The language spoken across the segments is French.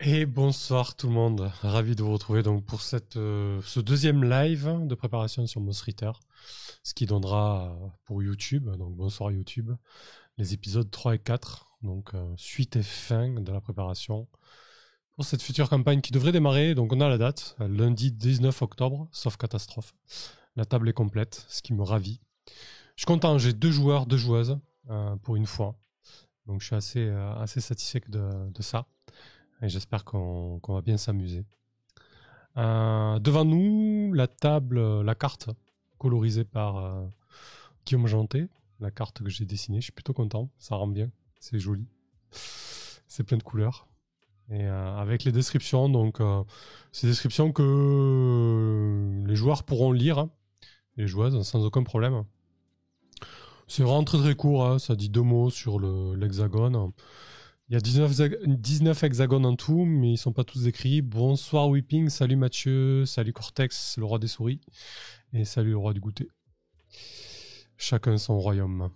Et bonsoir tout le monde, ravi de vous retrouver donc pour ce deuxième live de préparation sur Monster Eater, ce qui donnera pour YouTube, donc bonsoir YouTube, les épisodes 3 et 4, donc suite et fin de la préparation pour cette future campagne qui devrait démarrer. Donc on a la date, lundi 19 octobre, sauf catastrophe. La table est complète, ce qui me ravit. Je suis content, j'ai 2 joueurs, 2 joueuses pour une fois, donc je suis assez satisfait de ça. Et j'espère qu'on va bien s'amuser. Devant nous, la table, la carte colorisée par Guillaume Janté, la carte que j'ai dessinée. Je suis plutôt content, ça rend bien, c'est joli. C'est plein de couleurs. Et avec les descriptions, donc ces descriptions que les joueurs pourront lire, hein, les joueuses, sans aucun problème. C'est vraiment très très court, hein, ça dit 2 mots sur l'hexagone. Il y a 19 hexagones en tout, mais ils ne sont pas tous décrits. Bonsoir Whipping, salut Mathieu, salut Cortex, le roi des souris, et salut le roi du goûter. Chacun son royaume.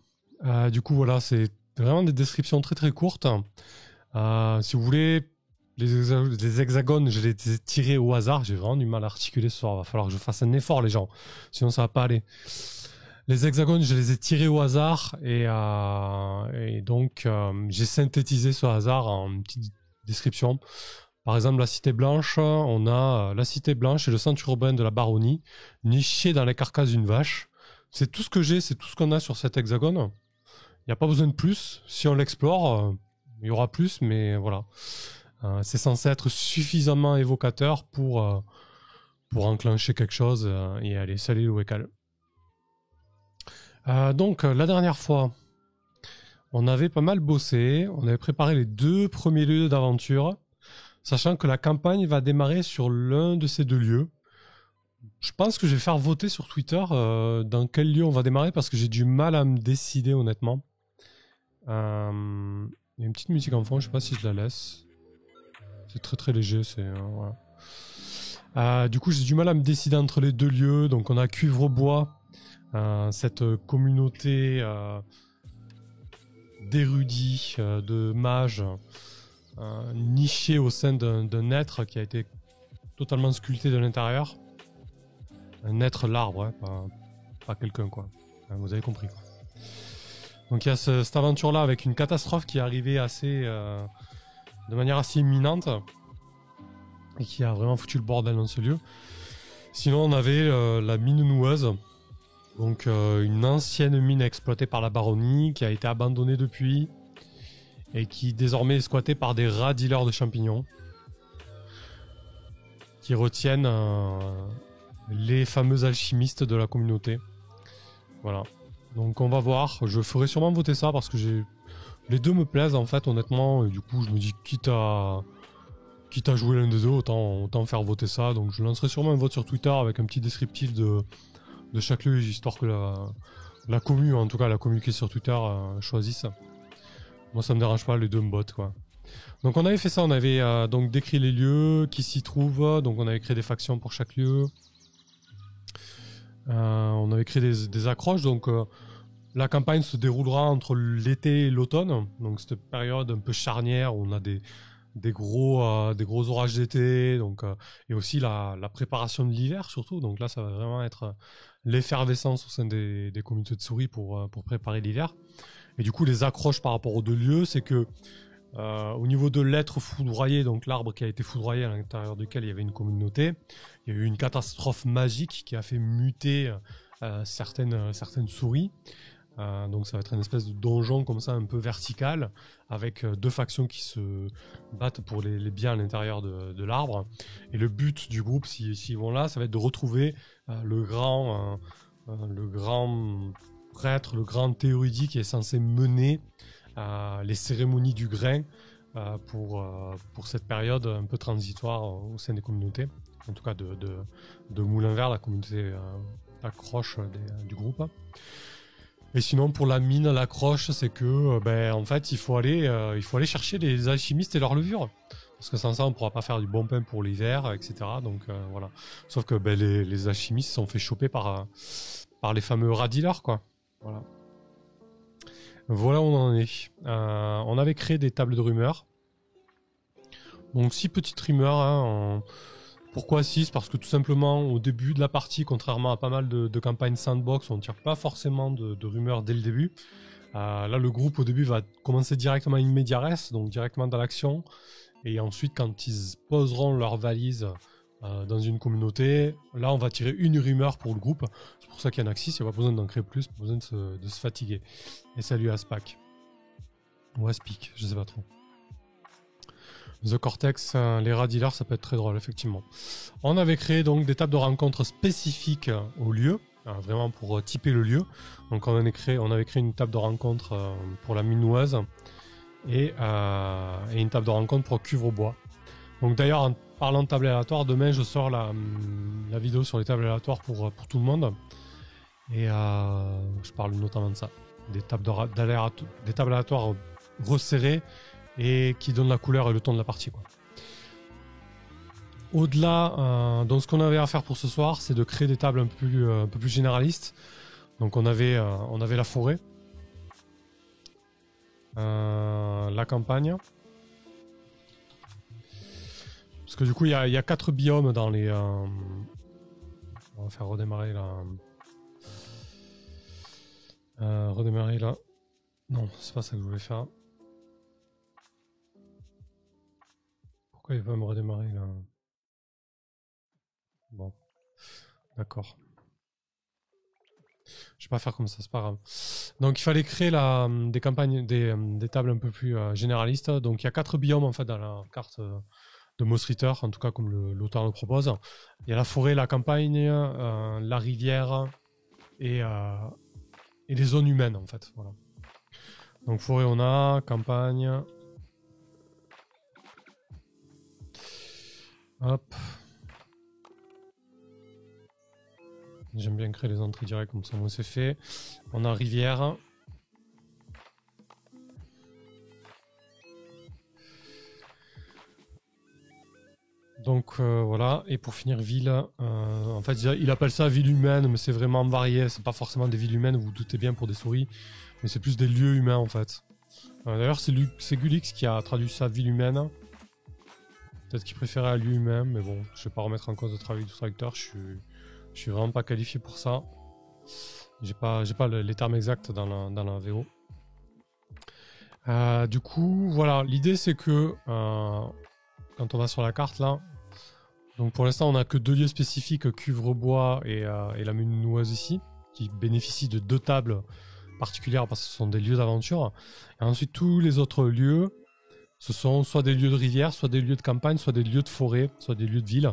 Du coup, voilà, c'est vraiment des descriptions très très courtes. Si vous voulez, les hexagones, je les ai tirés au hasard. J'ai vraiment du mal à articuler ce soir. Il va falloir que je fasse un effort, les gens. Sinon, ça ne va pas aller. Les hexagones, je les ai tirés au hasard et donc j'ai synthétisé ce hasard en une petite description. Par exemple, la Cité Blanche, on a la Cité Blanche et le centre urbain de la Baronnie, niché dans les carcasses d'une vache. C'est tout ce que j'ai, c'est tout ce qu'on a sur cet hexagone. Il n'y a pas besoin de plus. Si on l'explore, il y aura plus, mais voilà. C'est censé être suffisamment évocateur pour enclencher quelque chose et aller salut le Wekal. Donc, la dernière fois, on avait pas mal bossé. On avait préparé les 2 premiers lieux d'aventure, sachant que la campagne va démarrer sur l'un de ces 2 lieux. Je pense que je vais faire voter sur Twitter dans quel lieu on va démarrer, parce que j'ai du mal à me décider, honnêtement. Il y a une petite musique en fond, je sais pas si je la laisse. C'est très très léger, voilà. Du coup, j'ai du mal à me décider entre les 2 lieux. Donc, on a Cuivrebois. Cette communauté d'érudits, de mages, nichée au sein d'un être qui a été totalement sculpté de l'intérieur. Un être l'arbre, hein, pas quelqu'un, quoi. Vous avez compris, quoi. Donc il y a cette aventure-là avec une catastrophe qui est arrivée de manière assez imminente et qui a vraiment foutu le bordel dans ce lieu. Sinon, on avait la mine noueuse. Donc une ancienne mine exploitée par la Baronnie qui a été abandonnée depuis et qui désormais est squattée par des rats dealers de champignons qui retiennent les fameux alchimistes de la communauté. Voilà. Donc on va voir. Je ferai sûrement voter ça parce que les 2 me plaisent en fait, honnêtement. Et du coup je me dis quitte à jouer l'un des 2, autant faire voter ça. Donc je lancerai sûrement un vote sur Twitter avec un petit descriptif de chaque lieu, histoire que la commu, en tout cas la communiquer sur Twitter, choisisse. Moi ça me dérange pas, les 2 me bottent, quoi. Donc on avait fait ça, on avait donc décrit les lieux qui s'y trouvent, donc on avait créé des factions pour chaque lieu. On avait créé des accroches, donc la campagne se déroulera entre l'été et l'automne, donc cette période un peu charnière où on a des gros orages d'été, donc et aussi la préparation de l'hiver surtout. Donc là ça va vraiment être l'effervescence au sein des communautés de souris pour préparer l'hiver. Et du coup les accroches par rapport aux 2 lieux, c'est que au niveau de l'être foudroyé, donc l'arbre qui a été foudroyé à l'intérieur duquel il y avait une communauté, il y a eu une catastrophe magique qui a fait muter certaines souris. Donc ça va être une espèce de donjon comme ça un peu vertical avec 2 factions qui se battent pour les biens à l'intérieur de l'arbre. Et le but du groupe, s'ils vont là, ça va être de retrouver le grand prêtre, le grand érudit qui est censé mener les cérémonies du grain pour cette période un peu transitoire au sein des communautés, en tout cas de Moulin Vert, la communauté accroche du groupe. Et sinon pour la mine, l'accroche, c'est que en fait il faut aller chercher les alchimistes et leurs levures, parce que sans ça on pourra pas faire du bon pain pour l'hiver, etc. Donc voilà. Sauf que les alchimistes sont fait choper par les fameux rats dealers, quoi. Voilà où on en est. On avait créé des tables de rumeurs. Donc 6 petites rumeurs. Hein, Pourquoi 6? Parce que tout simplement, au début de la partie, contrairement à pas mal de campagnes sandbox, on ne tire pas forcément de rumeurs dès le début. Là, le groupe, au début, va commencer directement in media res, donc directement dans l'action. Et ensuite, quand ils poseront leur valise dans une communauté, là, on va tirer une rumeur pour le groupe. C'est pour ça qu'il y en a que 6, il n'y a pas besoin d'en créer plus, pas besoin de se fatiguer. Et salut Aspac. Ou Aspic, je sais pas trop. The Cortex, les rats dealers, ça peut être très drôle, effectivement. On avait créé donc des tables de rencontres spécifiques au lieu, vraiment pour typer le lieu. Donc on avait créé une table de rencontre pour la minoise et une table de rencontre pour Cuivre-Bois. Donc d'ailleurs, en parlant de table aléatoire, demain je sors la vidéo sur les tables aléatoires pour tout le monde. Et je parle notamment de ça. Des tables aléatoires resserrées et qui donnent la couleur et le ton de la partie, quoi. Au-delà, donc ce qu'on avait à faire pour ce soir, c'est de créer des tables un peu plus généralistes. Donc on avait la forêt, la campagne. Parce que du coup, il y a 4 biomes dans les... On va faire redémarrer là. Redémarrer là. Non, c'est pas ça que je voulais faire. Pourquoi il va me redémarrer là? Bon, d'accord. Je vais pas faire comme ça, c'est pas grave. Donc il fallait créer des campagnes, des tables un peu plus généralistes. Donc il y a 4 biomes en fait dans la carte de Moss Ritter, en tout cas comme l'auteur le propose. Il y a la forêt, la campagne, la rivière et les zones humaines en fait. Voilà. Donc forêt on a, campagne. Hop. J'aime bien créer les entrées directes comme ça, moi c'est fait. On a rivière. Donc voilà, et pour finir ville, en fait il appelle ça ville humaine, mais c'est vraiment varié, c'est pas forcément des villes humaines, vous vous doutez bien pour des souris, mais c'est plus des lieux humains en fait. D'ailleurs c'est Gulix qui a traduit ça ville humaine. Peut-être qu'il préférait à lieu humain, mais bon, je vais pas remettre en cause le travail du traducteur, je suis vraiment pas qualifié pour ça. J'ai pas les termes exacts dans la VO. Du coup, voilà, l'idée c'est que quand on va sur la carte là, donc pour l'instant on a que 2 lieux spécifiques, Cuivre-Bois et la Menoise ici, qui bénéficient de 2 tables particulières parce que ce sont des lieux d'aventure. Et ensuite tous les autres lieux, ce sont soit des lieux de rivière, soit des lieux de campagne, soit des lieux de forêt, soit des lieux de ville.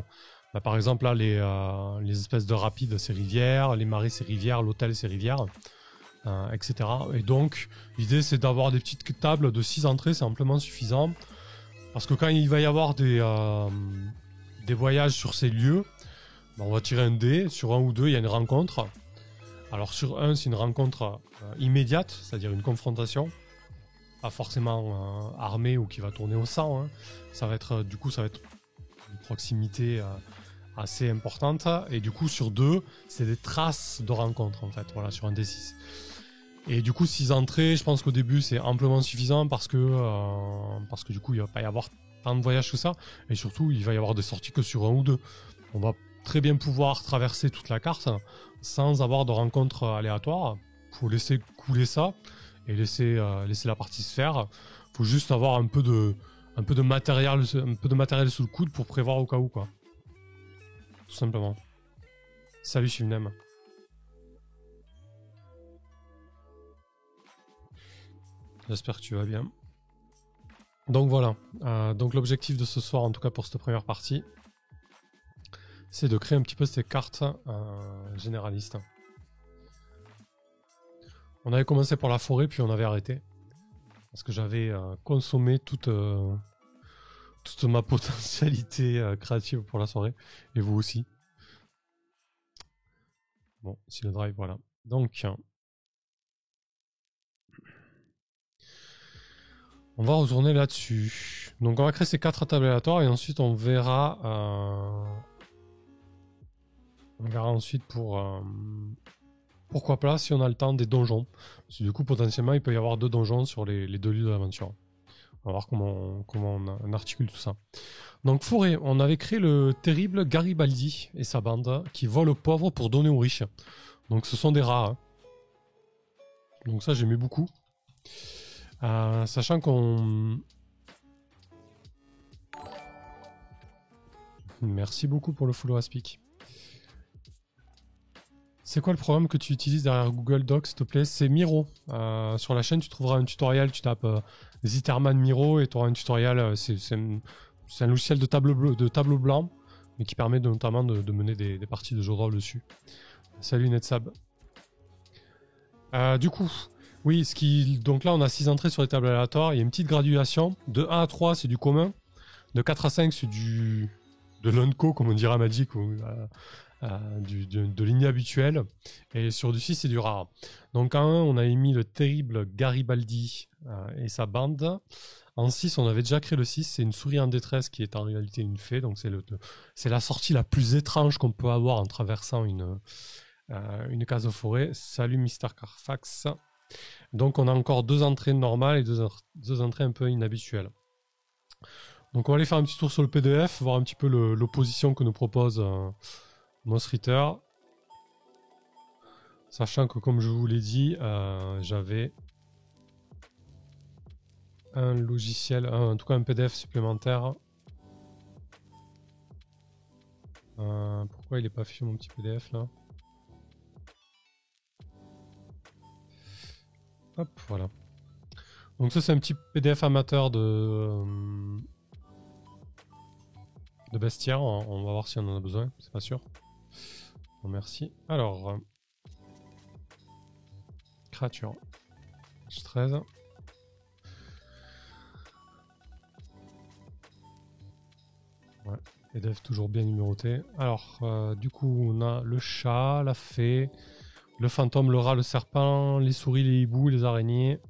Bah, par exemple là les espèces de rapides c'est rivière, les marais c'est rivière, l'hôtel c'est rivière. Etc. Et donc l'idée c'est d'avoir des petites tables de 6 entrées, c'est amplement suffisant. Parce que quand il va y avoir des voyages sur ces lieux, on va tirer un dé, sur 1 ou 2 il y a une rencontre. Alors sur 1 c'est une rencontre immédiate, c'est-à-dire une confrontation, pas forcément armée ou qui va tourner au sang. Hein. Ça va être une proximité assez importante. Et du coup sur 2 c'est des traces de rencontre en fait, voilà, sur un D6. Et du coup 6 entrées, je pense qu'au début c'est amplement suffisant parce que du coup il va pas y avoir tant de voyages que ça, et surtout il va y avoir des sorties que sur 1 ou 2. On va très bien pouvoir traverser toute la carte sans avoir de rencontres aléatoires. Faut laisser couler ça et laisser la partie se faire. Faut juste avoir un peu de matériel sous le coude pour prévoir au cas où, quoi. Tout simplement. Salut Shivnem. J'espère que tu vas bien. Donc voilà. Donc l'objectif de ce soir, en tout cas pour cette première partie, c'est de créer un petit peu ces cartes généralistes. On avait commencé pour la forêt, puis on avait arrêté. Parce que j'avais consommé toute ma potentialité créative pour la soirée. Et vous aussi. Bon, si le drive, voilà. Donc... on va retourner là-dessus. Donc on va créer ces 4 tables aléatoires et ensuite on verra ensuite pourquoi pas si on a le temps des donjons. Parce que du coup potentiellement il peut y avoir 2 donjons sur les 2 lieux de l'aventure. On va voir comment on articule tout ça. Donc forêt, on avait créé le terrible Garibaldi et sa bande qui volent aux pauvres pour donner aux riches. Donc ce sont des rats. Hein. Donc ça j'aimais beaucoup. Sachant qu'on... Merci beaucoup pour le follow à speak. C'est quoi le programme que tu utilises derrière Google Docs, s'il te plaît? C'est Miro. Sur la chaîne, tu trouveras un tutoriel. Tu tapes Zitterman Miro et tu auras un tutoriel. C'est un logiciel de tableau blanc, mais qui permet notamment de mener des parties de jeu de rôle dessus. Salut Netsab. Du coup, oui, donc là, on a 6 entrées sur les tables aléatoires. Il y a une petite graduation. De 1 à 3, c'est du commun. De 4 à 5, c'est de l'unco, comme on dirait à Magic, ou de l'inhabituel. Et sur du 6, c'est du rare. Donc en 1, on a émis le terrible Garibaldi et sa bande. En 6, on avait déjà créé le 6. C'est une souris en détresse qui est en réalité une fée. Donc c'est la sortie la plus étrange qu'on peut avoir en traversant une case de forêt. Salut Mister Carfax. Donc on a encore 2 entrées normales et 2 entrées un peu inhabituelles. Donc on va aller faire un petit tour sur le PDF, voir un petit peu l'opposition que nous propose Moss Ritter. Sachant que comme je vous l'ai dit, j'avais un logiciel, en tout cas un PDF supplémentaire. Pourquoi il n'est pas affiché mon petit PDF là? Hop, voilà. Donc ça c'est un petit PDF amateur de bestiaire. On va voir si on en a besoin, c'est pas sûr. Bon, merci. Alors, créature. H13. Ouais, PDF toujours bien numéroté. Alors, du coup, on a le chat, la fée, le fantôme, le rat, le serpent, les souris, les hiboux, les araignées.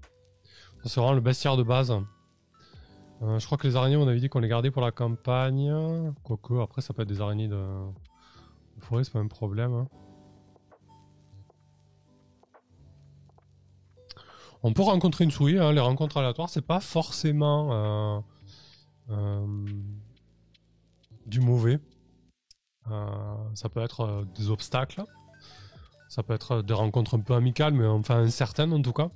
Ça c'est vraiment le bestiaire de base. Je crois que les araignées, on avait dit qu'on les gardait pour la campagne. Quoique, après, ça peut être des araignées de forêt, c'est pas un problème. Hein. On peut rencontrer une souris, hein. Les rencontres aléatoires, c'est pas forcément du mauvais. Ça peut être des obstacles. Ça peut être des rencontres un peu amicales, mais enfin incertaines en tout cas.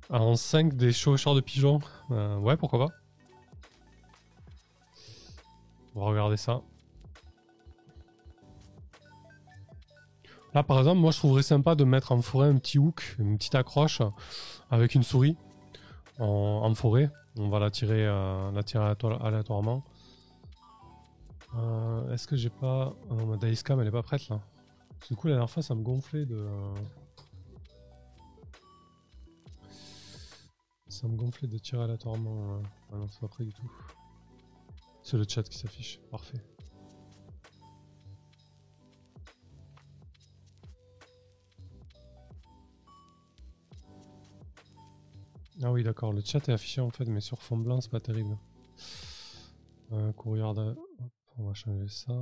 En 5 des chevaucheurs de pigeons. Ouais, pourquoi pas. On va regarder ça. Là, par exemple, moi, je trouverais sympa de mettre en forêt un petit hook, une petite accroche avec une souris en forêt. On va la tirer aléatoirement. Est-ce que j'ai pas... Oh non, ma Dicecam, elle est pas prête, là. Du coup, la dernière fois, ça me gonflait de... Ça me gonflait de tirer aléatoirement. Ah non, c'est pas prêt du tout. C'est le chat qui s'affiche. Parfait. Ah oui, d'accord. Le chat est affiché en fait, mais sur fond blanc, c'est pas terrible. Courrier de... Hop, on va changer ça.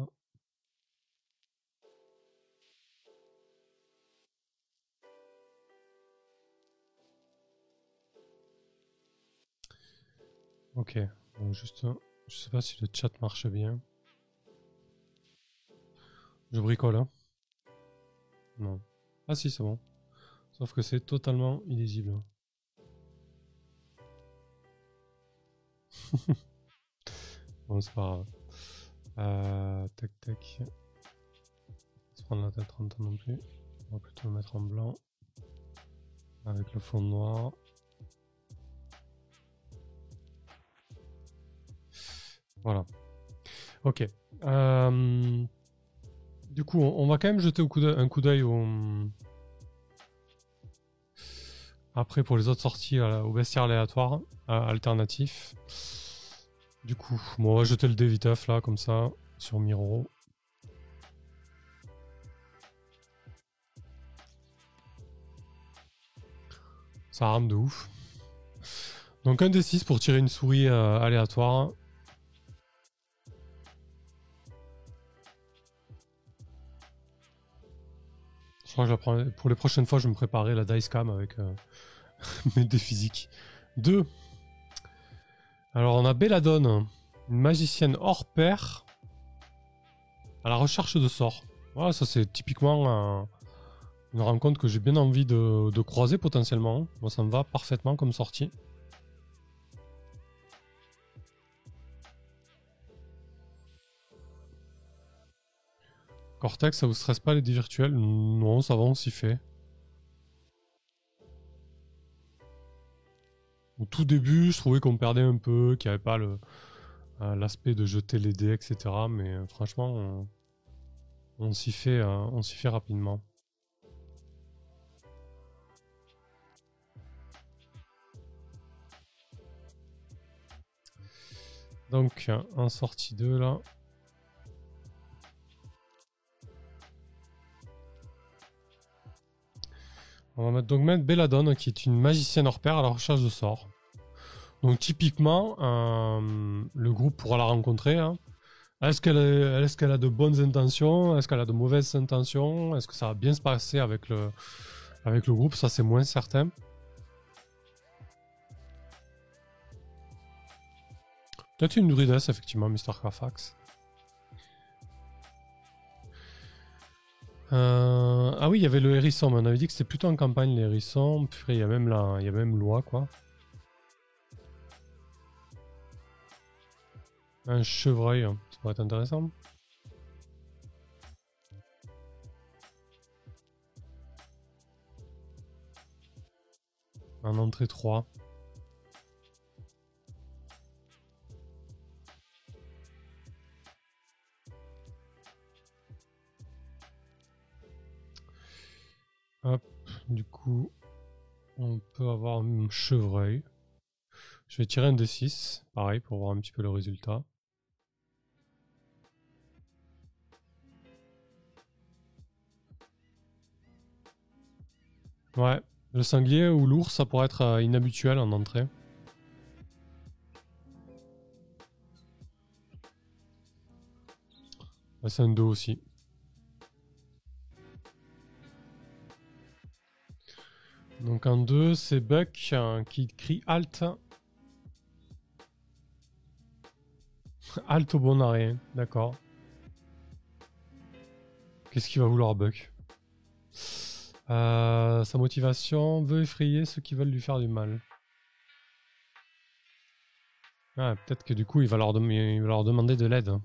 Ok. Donc juste... Je sais pas si le chat marche bien. Je bricole, hein. Non. Ah si, c'est bon. Sauf que c'est totalement illisible. Bon, c'est pas grave. Tac, tac. On va se prendre la tête 30 ans non plus. On va plutôt le mettre en blanc. Avec le fond noir. Voilà. Ok. Du coup, on va quand même jeter un coup d'œil après pour les autres sorties au bestiaire aléatoire alternatif. Du coup, bon, on va jeter le dé viteuf là, comme ça, sur Miro. Ça rame de ouf. Donc un D6 pour tirer une souris aléatoire. Je crois que je la prends... Pour les prochaines fois, je vais me préparer la Dicecam avec mes dés physiques. 2. Alors on a Belladone, une magicienne hors pair à la recherche de sorts. Voilà, ça c'est typiquement une rencontre que j'ai bien envie de croiser potentiellement. Moi ça me va parfaitement comme sortie. Cortex, ça vous stresse pas les dés virtuels? Non, ça va, on s'y fait. Au tout début, je trouvais qu'on perdait un peu, qu'il n'y avait pas l'aspect de jeter les dés, etc. Mais franchement, on s'y fait rapidement. Donc, en sortie 2, là. On va donc mettre Belladone, qui est une magicienne hors pair à la recherche de sorts. Donc, typiquement, le groupe pourra la rencontrer. Hein. Est-ce qu'elle a de bonnes intentions? Est-ce qu'elle a de mauvaises intentions? Est-ce que ça va bien se passer avec le groupe? Ça, c'est moins certain. Peut-être une druidesse, effectivement, Mr. Carfax. Ah oui, il y avait le hérisson, mais on avait dit que c'était plutôt en campagne, les hérissons. Puis il y a même loi, quoi. Un chevreuil, hein. Ça pourrait être intéressant. En entrée 3. Hop, du coup, on peut avoir un chevreuil. Je vais tirer un D6, pareil, pour voir un petit peu le résultat. Ouais, le sanglier ou l'ours, ça pourrait être inhabituel en entrée. Là, c'est un 2 aussi. Donc en 2, c'est Buck qui crie Halt. Halt au bon arrêt, d'accord. Qu'est-ce qu'il va vouloir Buck? Sa motivation veut effrayer ceux qui veulent lui faire du mal. Ah, peut-être que du coup il va leur demander de l'aide.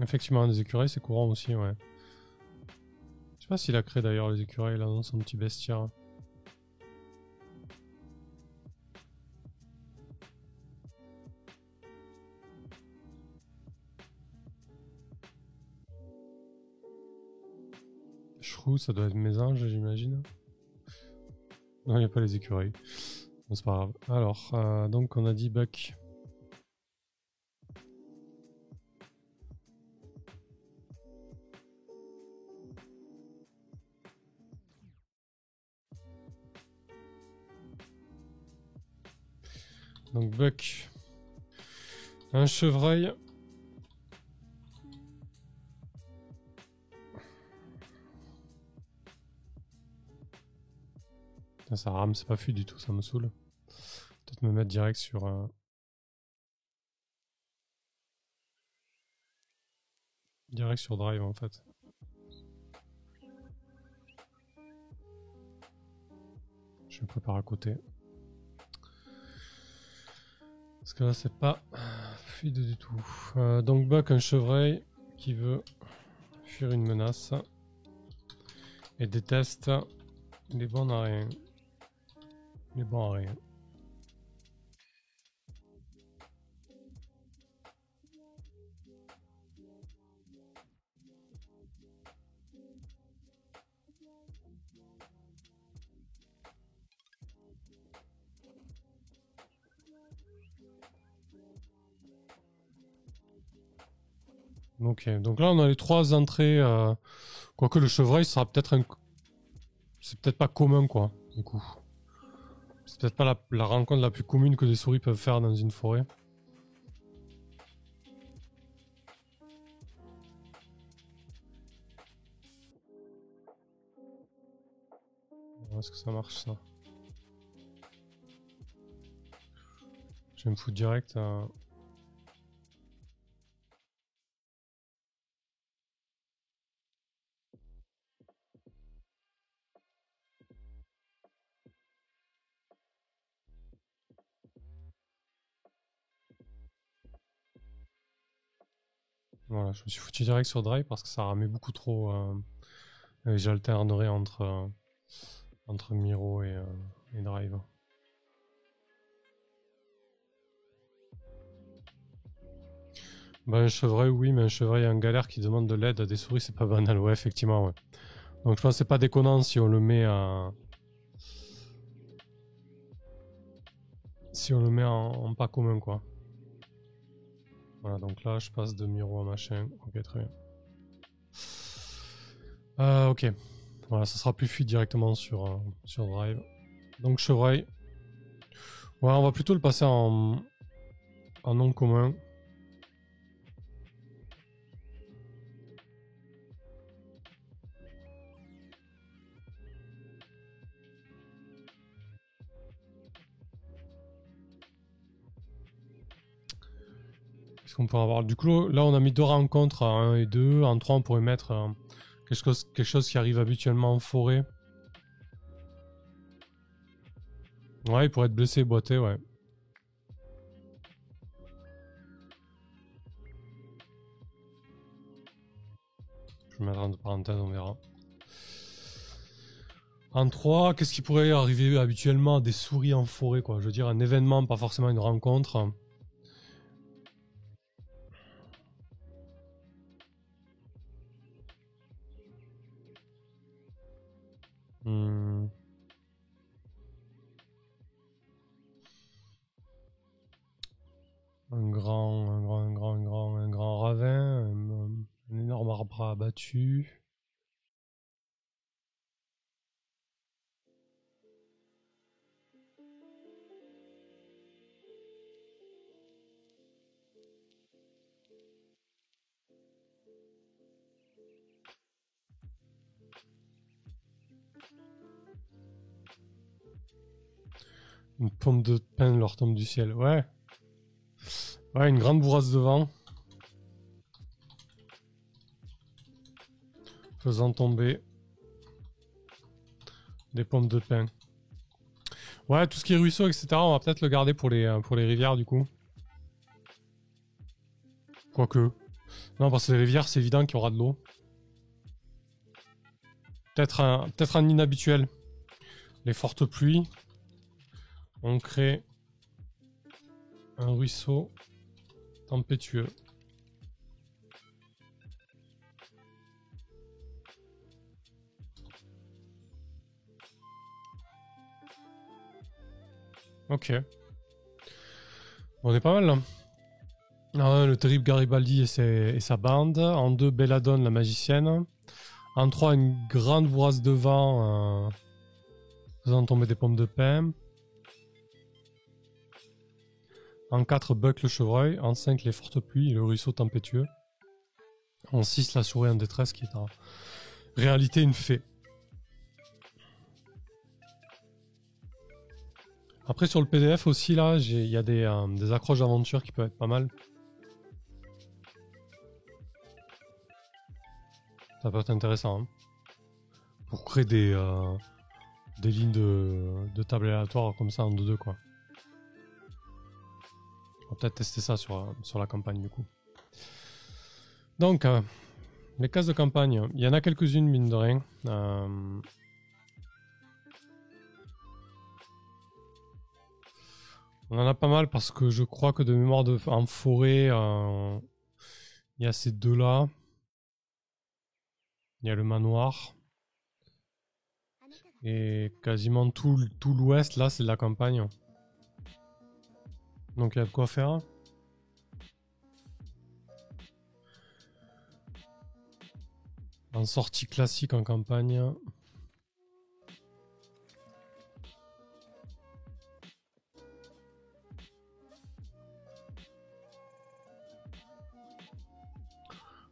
Effectivement, des écureuils c'est courant aussi, ouais. Je sais pas s'il a créé d'ailleurs les écureuils là dans son petit bestiaire. Chrou, ça doit être mes anges, j'imagine. Non, il n'y a pas les écureuils. Bon, c'est pas grave. Alors, donc on a dit Buck. Donc Buck. Un chevreuil. Putain, ça rame, c'est pas fluide du tout, ça me saoule. Peut-être me mettre direct sur... Direct sur Drive en fait. Je me prépare à côté. Parce que là c'est pas fluide du tout. Donc Buck, un chevreuil qui veut fuir une menace. Et déteste les bons à rien. Les bons à rien. Ok, donc là on a les trois entrées. Quoique le chevreuil sera peut-être un... C'est peut-être pas commun quoi, du coup. C'est peut-être pas la rencontre la plus commune que des souris peuvent faire dans une forêt. Est-ce que ça marche ça? Je vais me foutre direct. Voilà, je me suis foutu direct sur Drive parce que ça ramait beaucoup trop. Et j'alternerai entre Miro et Drive. Ben, un chevreuil, oui, mais un chevreuil en galère qui demande de l'aide à des souris, c'est pas banal. Ouais, effectivement, ouais. Donc je pense que c'est pas déconnant si on le met à... Si on le met en pas commun, quoi. Voilà, donc là, je passe de Miro à machin. Ok, très bien. Ok. Voilà, ça sera plus fluide directement sur Drive. Donc chevreuil. Ouais, on va plutôt le passer en nom commun. Qu'est-ce qu'on peut avoir? Du coup, là, on a mis 2 rencontres à 1 et 2. En 3, on pourrait mettre quelque chose qui arrive habituellement en forêt. Ouais, il pourrait être blessé et boité, ouais. Je vais mettre entre parenthèses, on verra. En 3, qu'est-ce qui pourrait arriver habituellement à des souris en forêt, quoi? Je veux dire, un événement, pas forcément une rencontre. Hmm. Un grand ravin, un énorme arbre abattu. Une pomme de pin leur tombe du ciel. Ouais. Ouais, une grande bourrasque de vent. Faisant tomber des pommes de pin. Ouais, tout ce qui est ruisseau, etc., on va peut-être le garder pour les rivières, du coup. Quoique. Non, parce que les rivières, c'est évident qu'il y aura de l'eau. Peut-être un inhabituel. Les fortes pluies. On crée un ruisseau tempétueux. Ok. Bon, on est pas mal là. Ah, le terrible Garibaldi et sa bande. En 2, Belladone, la magicienne. En 3, une grande bourrasque de vent faisant tomber des pommes de pin. En 4, Buck le chevreuil. En 5, les fortes pluies et le ruisseau tempétueux. En 6, la souris en détresse qui est en réalité une fée. Après sur le PDF aussi là, il y a des accroches d'aventure qui peuvent être pas mal. Ça peut être intéressant. Hein. Pour créer des lignes de table aléatoire comme ça en 2-2 quoi. On va peut-être tester ça sur la campagne du coup. Donc, les cases de campagne, il y en a quelques-unes mine de rien. On en a pas mal parce que je crois que de mémoire en forêt, il y a ces deux-là. Il y a le manoir. Et quasiment tout l'ouest, là, c'est de la campagne. Donc il y a de quoi faire. En sortie classique en campagne.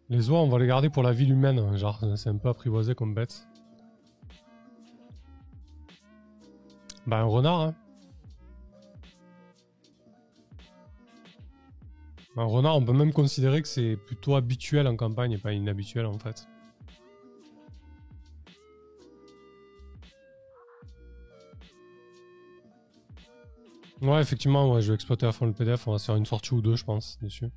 Les oies, on va les garder pour la ville humaine. Genre, c'est un peu apprivoisé comme bête. Bah un renard, hein. Un renard, on peut même considérer que c'est plutôt habituel en campagne et pas inhabituel en fait. Ouais, effectivement, ouais, je vais exploiter à fond le PDF. On va se faire une sortie ou deux, je pense, dessus.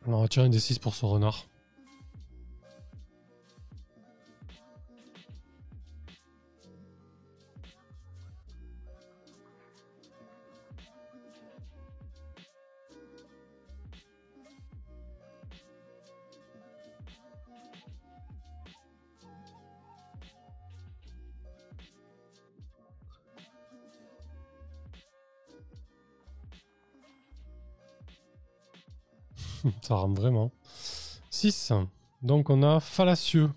On va tirer un D6 pour ce renard. Ça rame vraiment. 6. Donc on a fallacieux.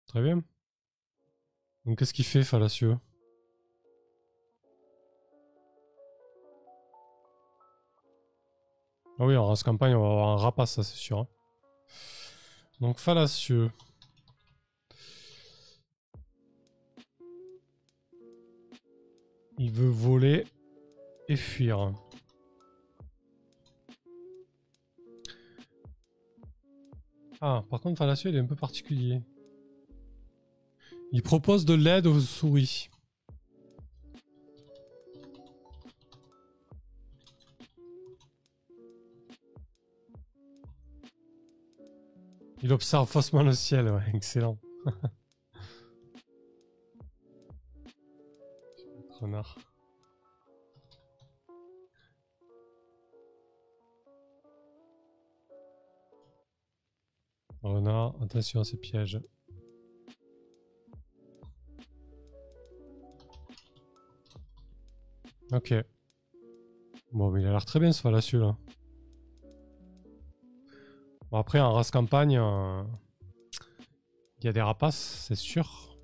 Très bien. Donc qu'est-ce qu'il fait, fallacieux? Ah oui, en race campagne, on va avoir un rapace, ça c'est sûr. Hein. Donc fallacieux. Il veut voler et fuir. Ah, par contre, fallacieux, il est un peu particulier. Il propose de l'aide aux souris. Il observe faussement le ciel, ouais, excellent. Renard. Renard, attention à ces pièges. Ok. Bon, mais il a l'air très bien ce fallacieux là. Bon, après, en race campagne, il y a des rapaces, c'est sûr.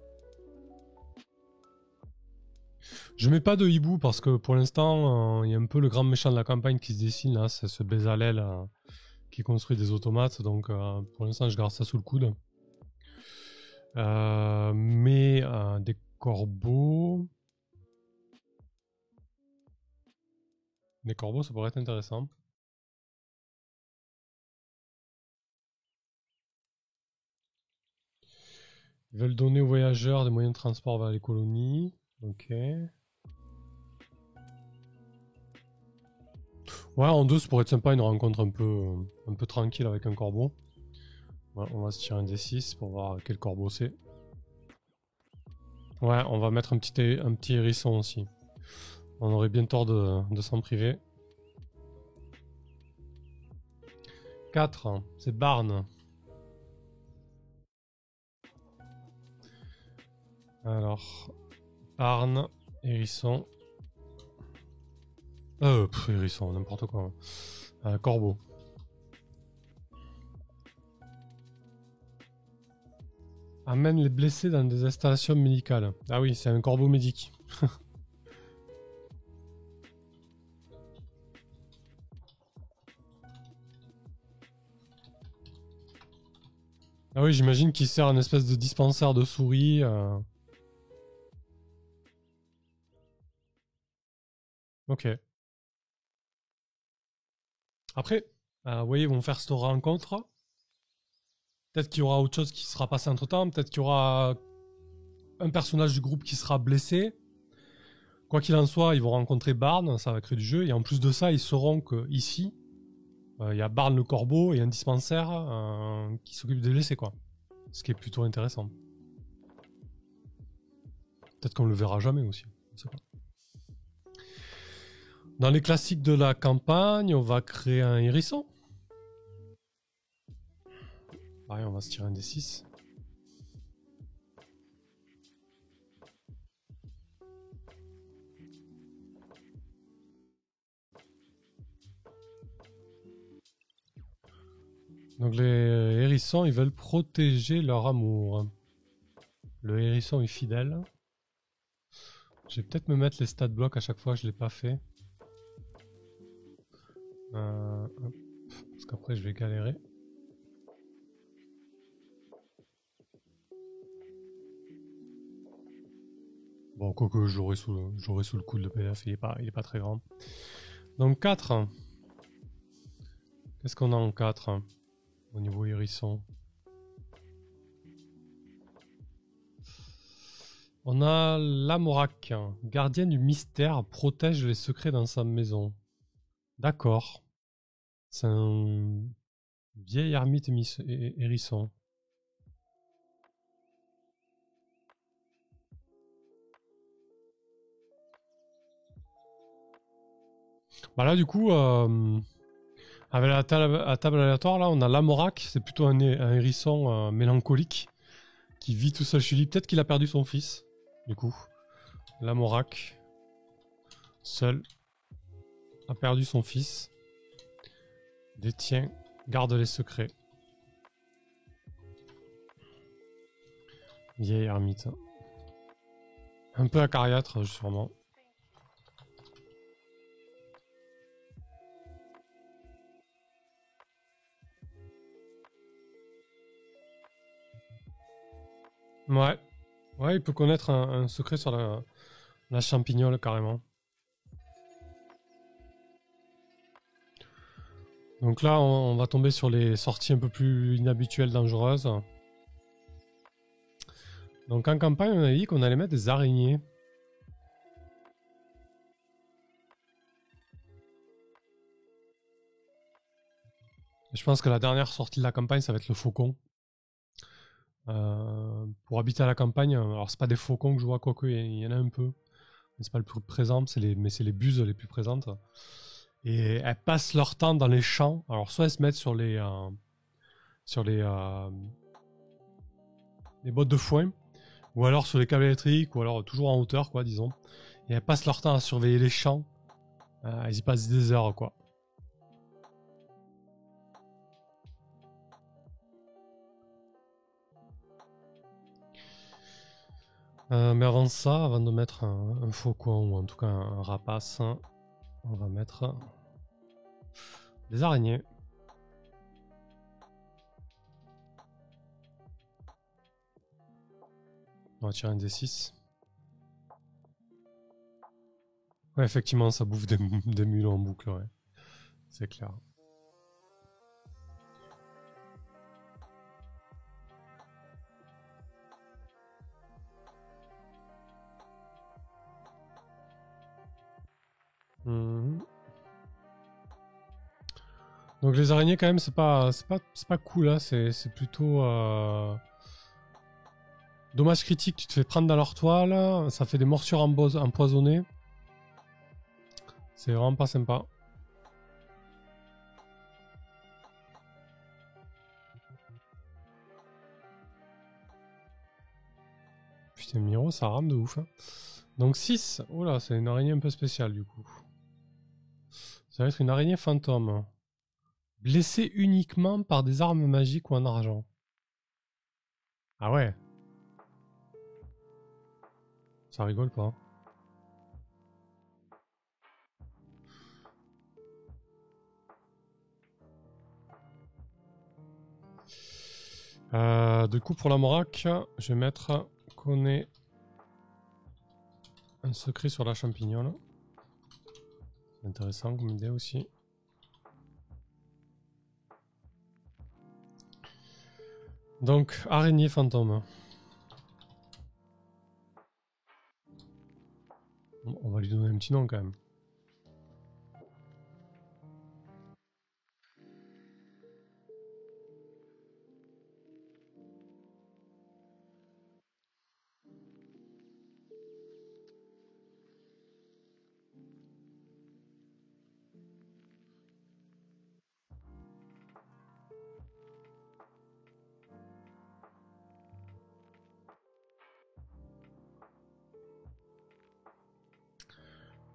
Je mets pas de hibou parce que pour l'instant, il y a un peu le grand méchant de la campagne qui se dessine là, c'est ce Bézalel qui construit des automates, donc pour l'instant je garde ça sous le coude. Mais des corbeaux... Des corbeaux, ça pourrait être intéressant. Ils veulent donner aux voyageurs des moyens de transport vers les colonies. Ok. Ouais, en deux, ça pourrait être sympa, une rencontre un peu tranquille avec un corbeau. Ouais, on va se tirer un D6 pour voir quel corbeau c'est. Ouais, on va mettre un petit hérisson aussi. On aurait bien tort de s'en priver. 4, c'est Barn. Alors, Barn, hérisson. Hérisson, n'importe quoi. Corbeau. Amène les blessés dans des installations médicales. Ah oui, c'est un corbeau médic. Ah oui, j'imagine qu'il sert un espèce de dispensaire de souris. Ok. Après, vous voyez, ils vont faire cette rencontre. Peut-être qu'il y aura autre chose qui sera passé entre temps. Peut-être qu'il y aura un personnage du groupe qui sera blessé. Quoi qu'il en soit, ils vont rencontrer Barn, ça va créer du jeu. Et en plus de ça, ils sauront qu'ici, il y a Barn le corbeau et un dispensaire qui s'occupe des blessés, quoi. Ce qui est plutôt intéressant. Peut-être qu'on le verra jamais aussi. Je sais pas. Dans les classiques de la campagne, on va créer un hérisson. Pareil, on va se tirer un D6. Donc les hérissons, ils veulent protéger leur amour. Le hérisson est fidèle. Je vais peut-être me mettre les stats blocs à chaque fois, je l'ai pas fait. Parce qu'après je vais galérer. Bon, quoique j'aurai sous le coude le PDF, il est pas très grand. Donc 4. Qu'est-ce qu'on a en 4 au niveau hérisson? On a l'Amorak, gardien du mystère, protège les secrets dans sa maison. D'accord. C'est un vieil ermite hérisson. Bah là, du coup, avec la table aléatoire, là, on a l'Amorak. C'est plutôt un hérisson mélancolique qui vit tout seul chez lui. Peut-être qu'il a perdu son fils, du coup. L'Amorak, seul, a perdu son fils. Détient, garde les secrets. Vieille ermite. Un peu acariâtre, sûrement. Ouais. Ouais, il peut connaître un secret sur la champignole, carrément. Donc là, on va tomber sur les sorties un peu plus inhabituelles, dangereuses. Donc en campagne, on a dit qu'on allait mettre des araignées. Et je pense que la dernière sortie de la campagne, ça va être le faucon. Pour habiter à la campagne, alors c'est pas des faucons que je vois, quoique il y en a un peu. Mais c'est pas le plus présent, mais c'est les buses les plus présentes. Et elles passent leur temps dans les champs. Alors soit elles se mettent sur les bottes de foin, ou alors sur les câbles électriques, ou alors toujours en hauteur, quoi, disons. Et elles passent leur temps à surveiller les champs. Elles y passent des heures, quoi. Mais avant ça, avant de mettre un faucon, ou en tout cas un rapace, on va mettre des araignées. On va tirer un D6. Ouais, effectivement, ça bouffe des mules en boucle, ouais. C'est clair. Mmh. Donc les araignées, quand même, c'est pas cool, hein. C'est plutôt dommage critique. Tu te fais prendre dans leur toile, ça fait des morsures empoisonnées. C'est vraiment pas sympa. Putain, Miro, ça rame de ouf. Hein. Donc 6. Oh là, c'est une araignée un peu spéciale, du coup. Ça va être une araignée fantôme. Blessée uniquement par des armes magiques ou en argent. Ah ouais. Ça rigole pas. Du coup, pour la Morac, je vais mettre connaît un secret sur la champignole. C'est intéressant comme idée aussi. Donc, araignée fantôme. On va lui donner un petit nom quand même.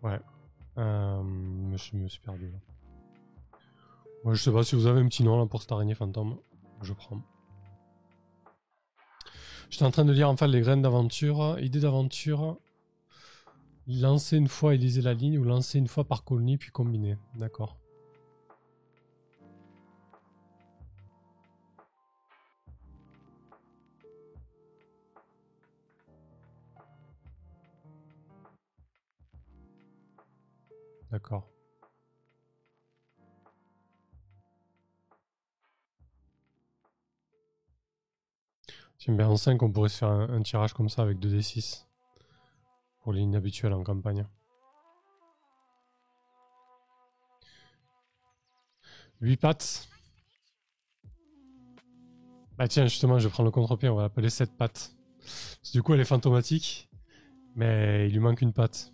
Ouais. Je me suis perdu là. Moi, je sais pas si vous avez un petit nom là pour cette araignée fantôme. Je prends. J'étais en train de lire en fait les graines d'aventure. Idée d'aventure. Lancer une fois et liser la ligne ou lancer une fois par colonie puis combiner. D'accord. d'accord. Tiens, ben en 5, on pourrait se faire un tirage comme ça avec 2d6. Pour les lignes habituelles en campagne. 8 pattes. Bah tiens, justement, je prends le contre-pied, on va l'appeler 7 pattes. Parce que du coup, elle est fantomatique, mais il lui manque une patte.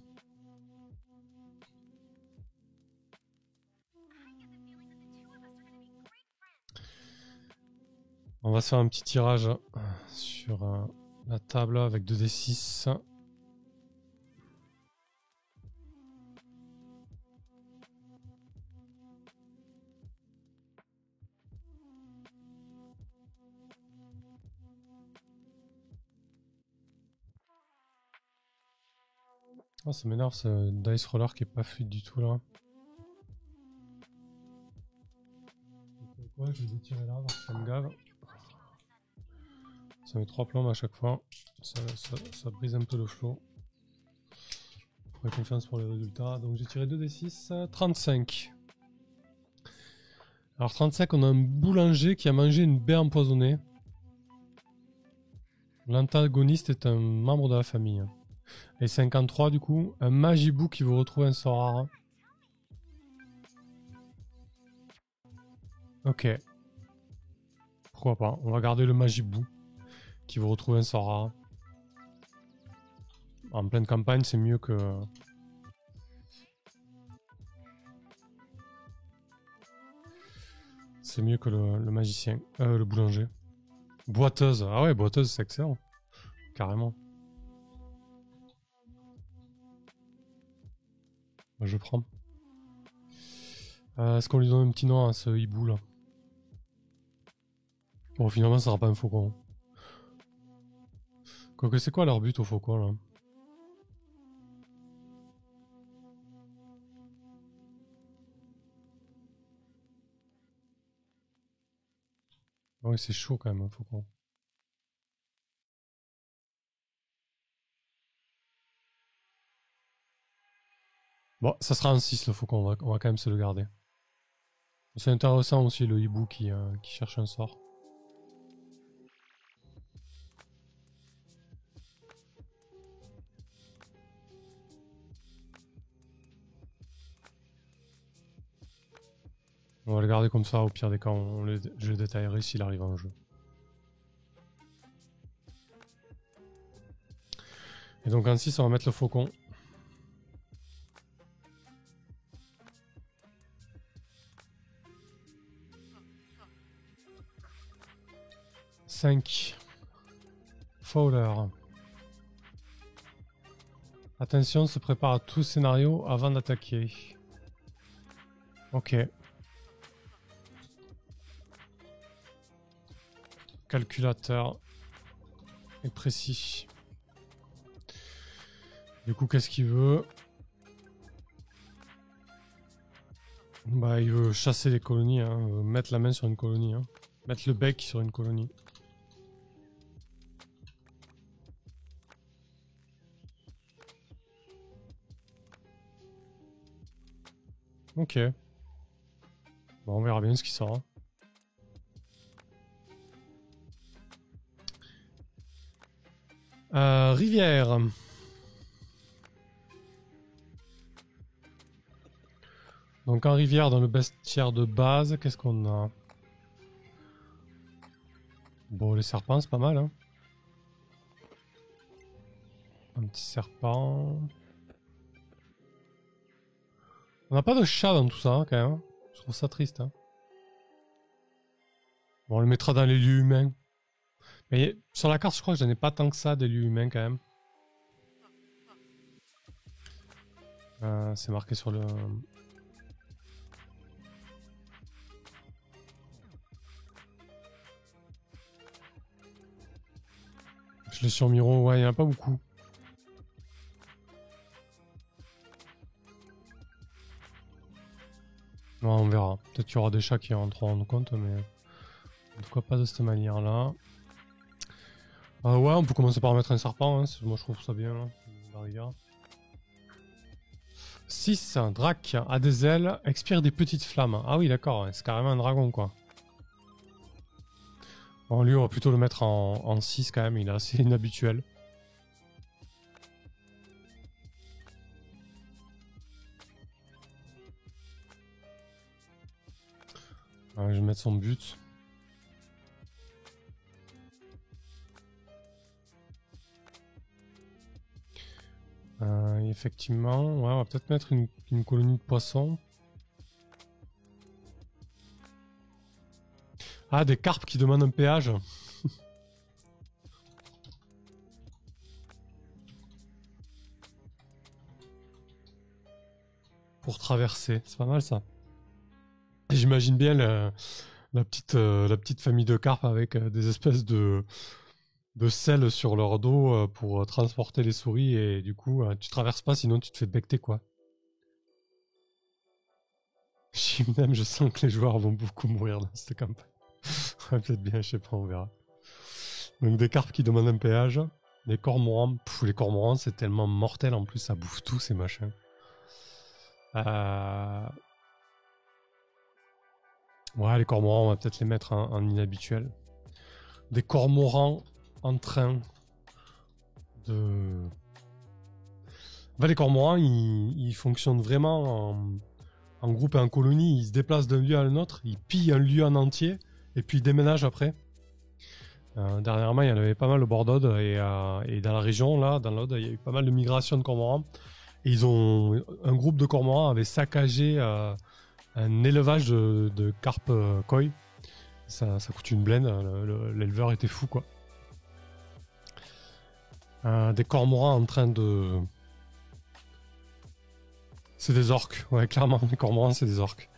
On va se faire un petit tirage sur la table avec 2d6. Oh, ça m'énerve ce dice roller qui est pas fluide du tout là. Ouais, je les ai tirés là parce que ça me gave. Ça met 3 plombes à chaque fois. Ça brise un peu le flow. J'aurais confiance pour les résultats. Donc j'ai tiré 2d6, 35. Alors 35, on a un boulanger qui a mangé une baie empoisonnée. L'antagoniste est un membre de la famille. Et 53 du coup, un magibou qui veut retrouver un sort rare. Ok. Pourquoi pas, on va garder le magibou qui veut retrouver un sort rare. En pleine campagne, c'est mieux que... C'est mieux que le magicien. Le boulanger. Boiteuse. Ah ouais, boiteuse, c'est excellent. Carrément. Je prends. Est-ce qu'on lui donne un petit nom à ce hibou là? Bon, finalement, ça sera pas un faucon. Quoique, c'est quoi leur but au faucon là? Ouais, c'est chaud quand même, un faucon. Bon, ça sera un 6 le faucon, on va quand même se le garder. C'est intéressant aussi le hibou qui cherche un sort. On va le garder comme ça, au pire des cas, je le détaillerai s'il arrive en jeu. Et donc en 6, on va mettre le faucon. « 5. Fowler. Attention, se prépare à tout scénario avant d'attaquer. Ok. Calculateur. Et précis. Du coup, qu'est-ce qu'il veut? Bah, il veut chasser les colonies, hein. Mettre la main sur une colonie. Hein. Mettre le bec sur une colonie. Ok. Bon, on verra bien ce qui sort. Rivière. Donc en rivière, dans le bestiaire de base, qu'est-ce qu'on a? Bon, les serpents, c'est pas mal. Hein. Un petit serpent. On n'a pas de chat dans tout ça, hein, quand même. Je trouve ça triste. Hein. Bon, on le mettra dans les lieux humains. Mais sur la carte, je crois que j'en ai pas tant que ça des lieux humains, quand même. C'est marqué sur le... Je l'ai sur Miro, ouais, il n'y en a pas beaucoup. Ouais, on verra. Peut-être qu'il y aura des chats qui rentreront en compte, mais... En tout cas, pas de cette manière-là. Ouais, on peut commencer par mettre un serpent, hein. Moi je trouve ça bien, là. La rivière. 6, Drac a des ailes, expire des petites flammes. Ah oui, d'accord, c'est carrément un dragon, quoi. Bon, lui, on va plutôt le mettre en 6 quand même, il est assez inhabituel. Je vais mettre son but. Effectivement, ouais, on va peut-être mettre une colonie de poissons. Ah, des carpes qui demandent un péage. Pour traverser, c'est pas mal ça. J'imagine bien la petite famille de carpes avec des espèces de sel sur leur dos pour transporter les souris et du coup tu traverses pas sinon tu te fais becter quoi. Même je sens que les joueurs vont beaucoup mourir dans cette campagne. Ouais, peut-être bien, je sais pas, on verra. Donc des carpes qui demandent un péage. Les cormorans, les cormorans c'est tellement mortel en plus, ça bouffe tout ces machins. Ouais, les cormorans, on va peut-être les mettre en inhabituel. Des cormorans en train de... les cormorans, ils fonctionnent vraiment en groupe et en colonie. Ils se déplacent d'un lieu à un autre, ils pillent un lieu en entier et puis ils déménagent après. Dernièrement, il y en avait pas mal au bord d'Aude et dans la région, là, dans l'Aude, il y a eu pas mal de migrations de cormorans. Et un groupe de cormorans avait saccagé un élevage de carpes koi. Ça coûte une blende, l'éleveur était fou, quoi. Des cormorans en train de... C'est des orques, ouais, clairement, les cormorans, c'est des orques.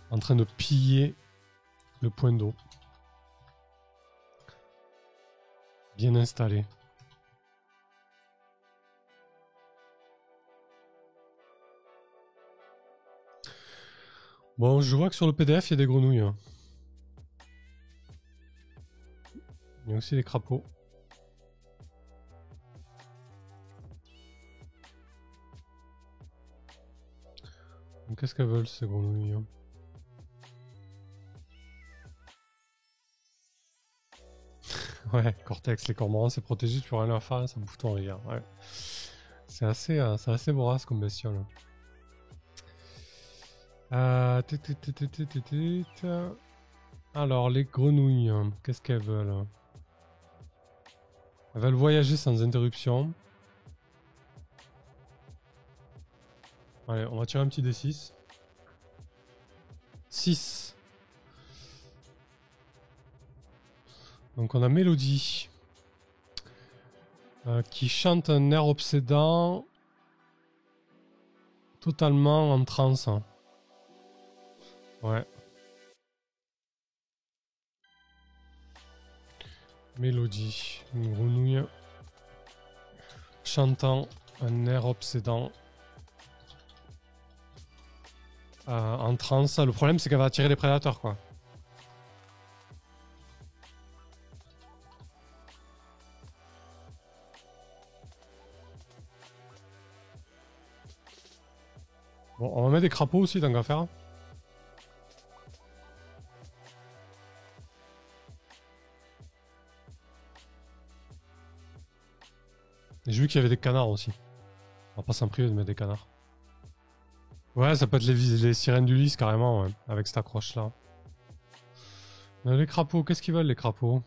En train de piller le point d'eau. Bien installé. Bon, je vois que sur le PDF, il y a des grenouilles. Hein. Il y a aussi des crapauds. Qu'est-ce qu'elles veulent, ces grenouilles hein? Ouais, Cortex, les cormorans, c'est protégé, tu peux rien leur faire, ça bouffe ton rivière. Ouais. C'est assez vorace comme bestiole. Alors, les grenouilles, qu'est-ce qu'elles veulent? Elles veulent voyager sans interruption. Allez, on va tirer un petit D6. 6. Donc on a Mélodie. Qui chante un air obsédant. Totalement en transe. Ouais. Mélodie. Une grenouille. Chantant un air obsédant. En transe. Le problème c'est qu'elle va attirer les prédateurs quoi. Bon, on va mettre des crapauds aussi tant qu'à faire. J'ai vu qu'il y avait des canards aussi. On va pas s'en priver de mettre des canards. Ouais, ça peut être les sirènes d'Ulysse carrément, ouais, avec cette accroche là. Les crapauds, qu'est-ce qu'ils veulent les crapauds?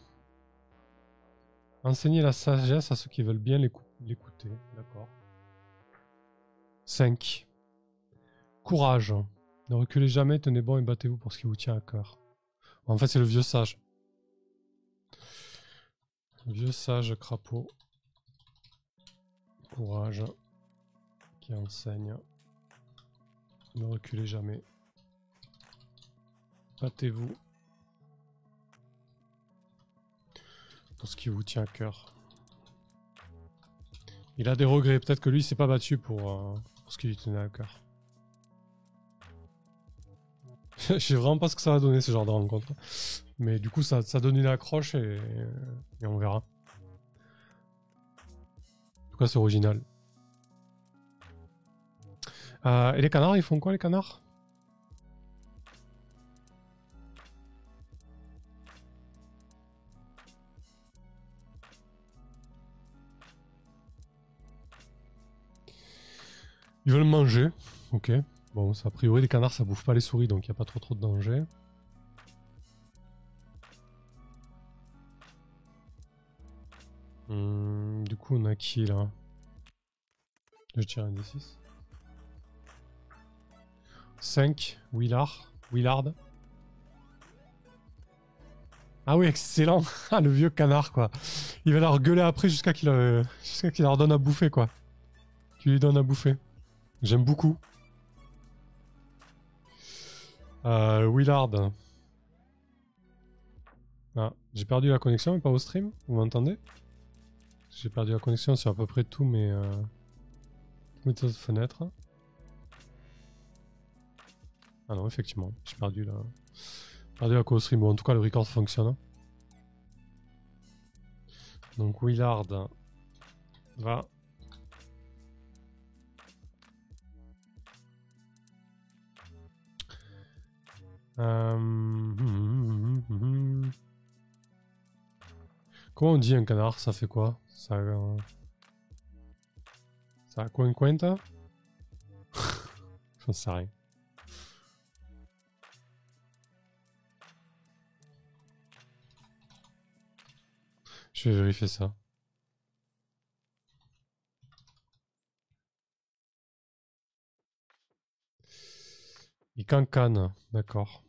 Enseigner la sagesse à ceux qui veulent bien l'écouter, d'accord. 5. Courage. Ne reculez jamais, tenez bon et battez-vous pour ce qui vous tient à cœur. En fait, c'est le vieux sage. Le vieux sage crapaud. Courage. Qui enseigne. Ne reculez jamais. Battez-vous. Pour ce qui vous tient à cœur. Il a des regrets. Peut-être que lui, il s'est pas battu pour ce qui lui tenait à cœur. Je sais vraiment pas ce que ça va donner ce genre de rencontre. Mais du coup, ça donne une accroche et on verra. En tout cas, c'est original. Et les canards, ils font quoi les canards? Ils veulent manger. Ok. Bon, a priori, les canards, ça bouffe pas les souris, donc il n'y a pas trop de danger. Du coup, on a qui là? Je tire un D6. 5. Willard. Ah oui, excellent. Ah, le vieux canard, quoi. Il va leur gueuler après jusqu'à qu'il leur donne à bouffer, quoi. Qu'il lui donne à bouffer. J'aime beaucoup. Willard. Ah, j'ai perdu la connexion, mais pas au stream. Vous m'entendez? J'ai perdu la connexion sur à peu près tous mes autres fenêtres. Ah non, effectivement, j'ai perdu la co-stream. Bon, en tout cas, le record fonctionne. Donc Willard va... Comment on dit un canard? Ça fait quoi? Ça cuenta? J'en sais rien. Je vais vérifier ça. Il cancane, d'accord.